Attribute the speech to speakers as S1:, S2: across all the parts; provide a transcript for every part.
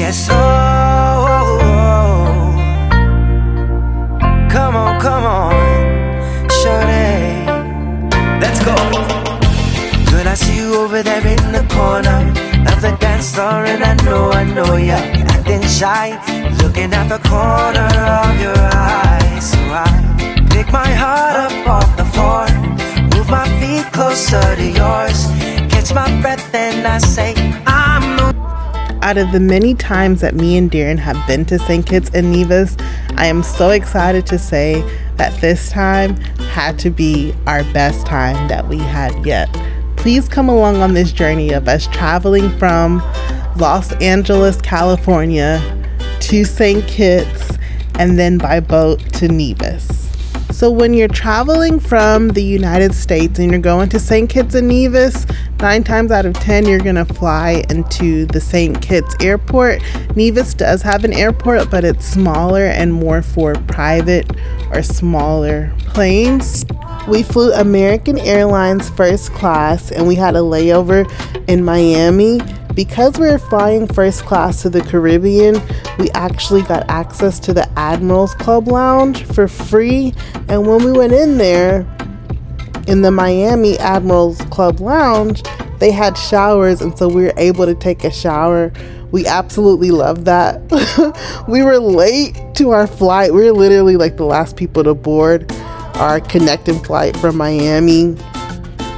S1: Yes, come on, shorty, let's go. Girl, I see you over there in the corner of the dance floor, and I know you're acting shy, looking at the corner of your eyes. So I pick my heart up off the floor, move my feet closer to yours, catch my breath and I say, I'm the...
S2: Out of the many times that me and Darren have been to St. Kitts and Nevis, I am so excited to say that this time had to be our best time that we had yet. Please come along on this journey of us traveling from Los Angeles, California to St. Kitts and then by boat to Nevis. So when you're traveling from the United States and you're going to St. Kitts and Nevis, 9 times out of 10 you're gonna fly into the St. Kitts airport. Nevis does have an airport, but it's smaller and more for private or smaller planes. We flew American Airlines first class and we had a layover in Miami. Because we were flying first class to the Caribbean, we actually got access to the Admirals Club Lounge for free. And when we went in there, in the Miami Admirals Club Lounge, they had showers, and so we were able to take a shower. We absolutely loved that. We were late to our flight. We were literally like the last people to board our connecting flight from Miami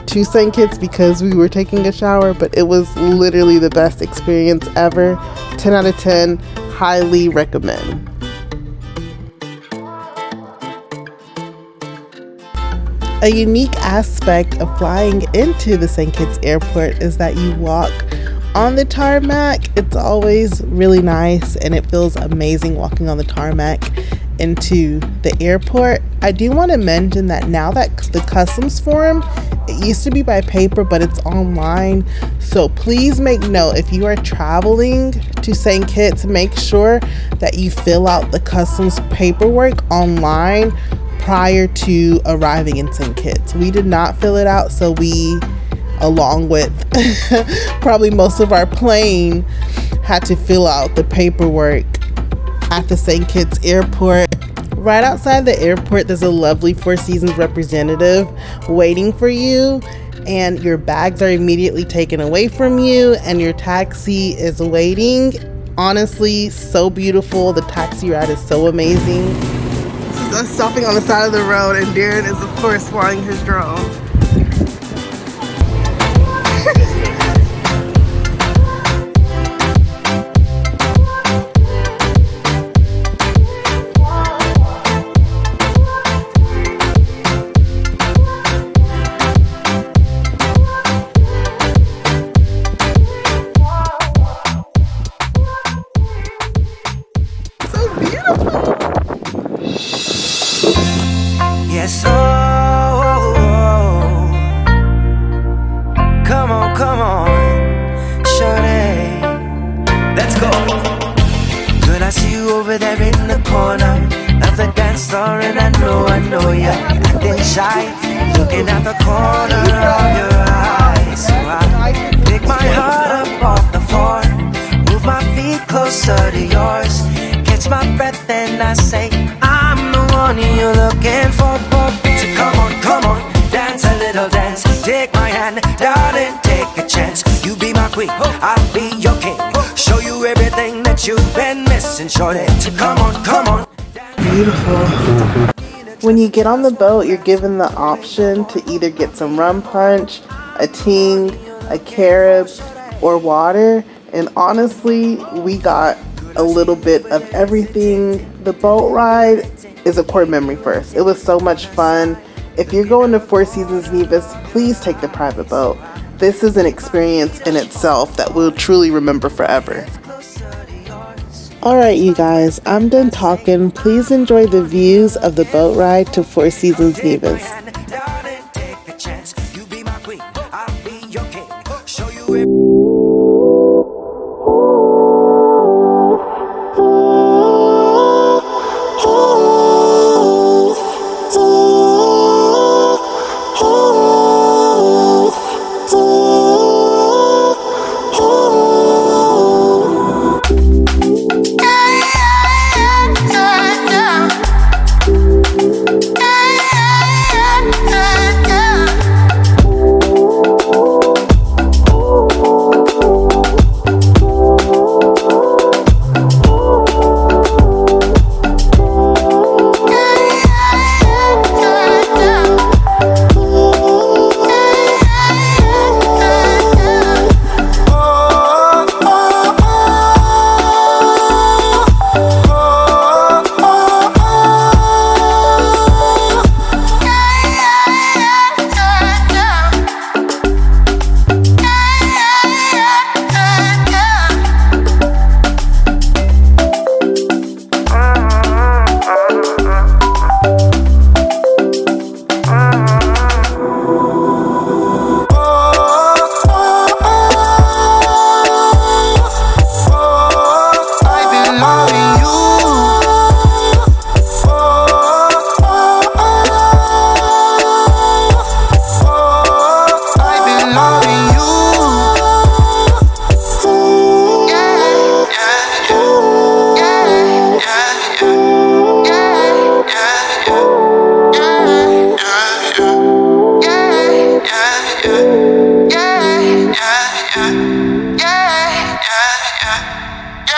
S2: to St. Kitts because we were taking a shower, but it was literally the best experience ever. 10 out of 10, highly recommend. A unique aspect of flying into the St. Kitts airport is that you walk on the tarmac. It's always really nice and it feels amazing walking on the tarmac into the airport. I do want to mention that now that the customs form, it used to be by paper, but it's online. So please make note, if you are traveling to St. Kitts, make sure that you fill out the customs paperwork online prior to arriving in St. Kitts. We did not fill it out, so we, along with probably most of our plane, had to fill out the paperwork at the St. Kitts airport. Right outside the airport, there's a lovely Four Seasons representative waiting for you, and your bags are immediately taken away from you and your taxi is waiting. Honestly, so beautiful. The taxi ride is so amazing. This is us stopping on the side of the road, and Darren is of course flying his drone.
S1: Yes, come on, shorty, let's go. Girl, I see you over there in the corner of the dance floor, and I know you're acting shy, looking at the corner of your eyes. So I pick my heart up off the floor, move my feet closer to yours, catch my breath and I say, I'm the one you're looking for. So come on, dance a little dance. Take my hand, darling, take a chance. You be my queen, I'll be your king. Show you everything that you've been missing, shorty. So come on.
S2: Beautiful. When you get on the boat, you're given the option to either get some rum punch, a ting, a carob, or water. And honestly, we got a little bit of everything. The boat ride is a core memory for us. It was so much fun. If you're going to Four Seasons Nevis, please take the private boat. This is an experience in itself that we'll truly remember forever. Alright you guys, I'm done talking. Please enjoy the views of the boat ride to Four Seasons Nevis. I'm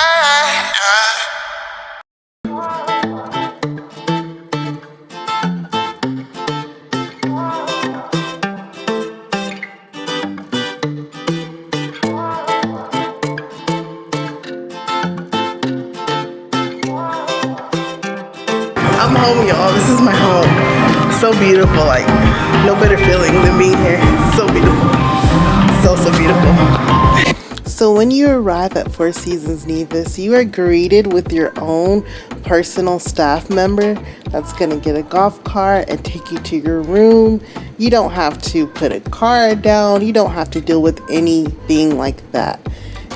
S2: home, y'all. This is my home. So beautiful. Like, no better feeling than being here. So beautiful. So beautiful. So when you arrive at Four Seasons Nevis, you are greeted with your own personal staff member that's going to get a golf cart and take you to your room. You don't have to put a card down. You don't have to deal with anything like that.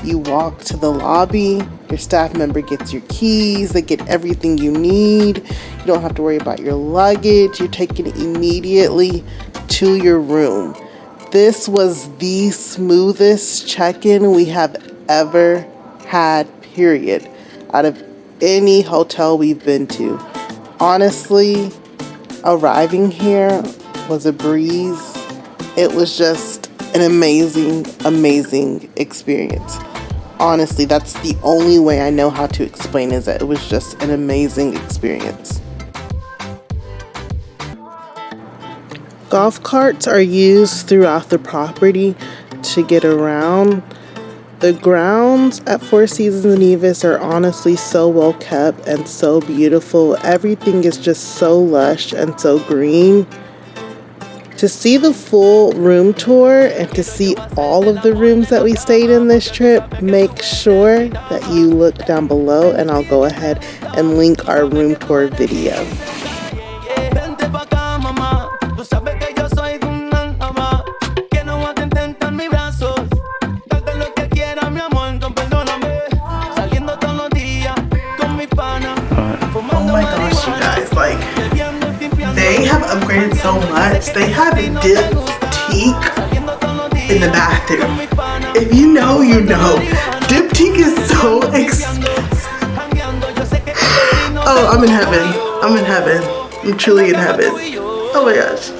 S2: You walk to the lobby, your staff member gets your keys, they get everything you need. You don't have to worry about your luggage. You're taken immediately to your room. This was the smoothest check-in we have ever had, period, out of any hotel we've been to. Honestly, arriving here was a breeze. It was just an amazing experience. Honestly, that's the only way I know how to explain is that it was just an amazing experience. Golf carts are used throughout the property to get around. The grounds at Four Seasons Nevis are honestly so well kept and so beautiful. Everything is just so lush and so green. To see the full room tour and to see all of the rooms that we stayed in this trip, make sure that you look down below and I'll go ahead and link our room tour video. Oh my gosh, you guys, like, they have upgraded so much. They have a diptyque in the bathroom. If you know, you know. Diptyque is so expensive. Oh, I'm in heaven. I'm in heaven. I'm truly in heaven. Oh my gosh.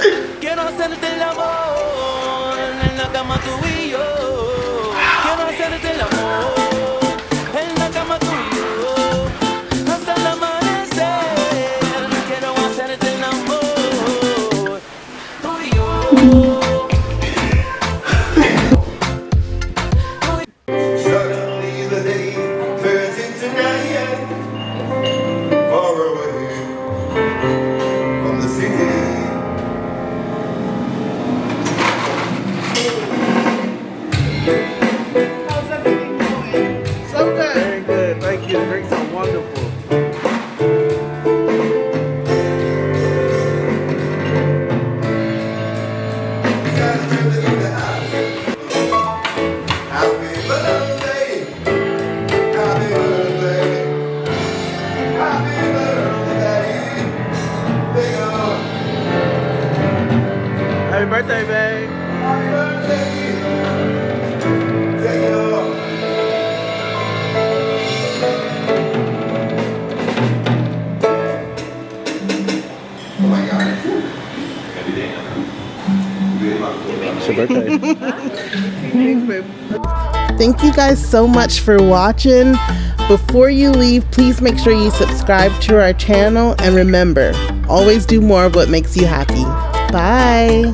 S2: Happy birthday, babe. Happy birthday. Thank you. Oh my God. It's your birthday. Thanks, babe. Thank you guys so much for watching. Before you leave, please make sure you subscribe to our channel and remember, always do more of what makes you happy. Bye.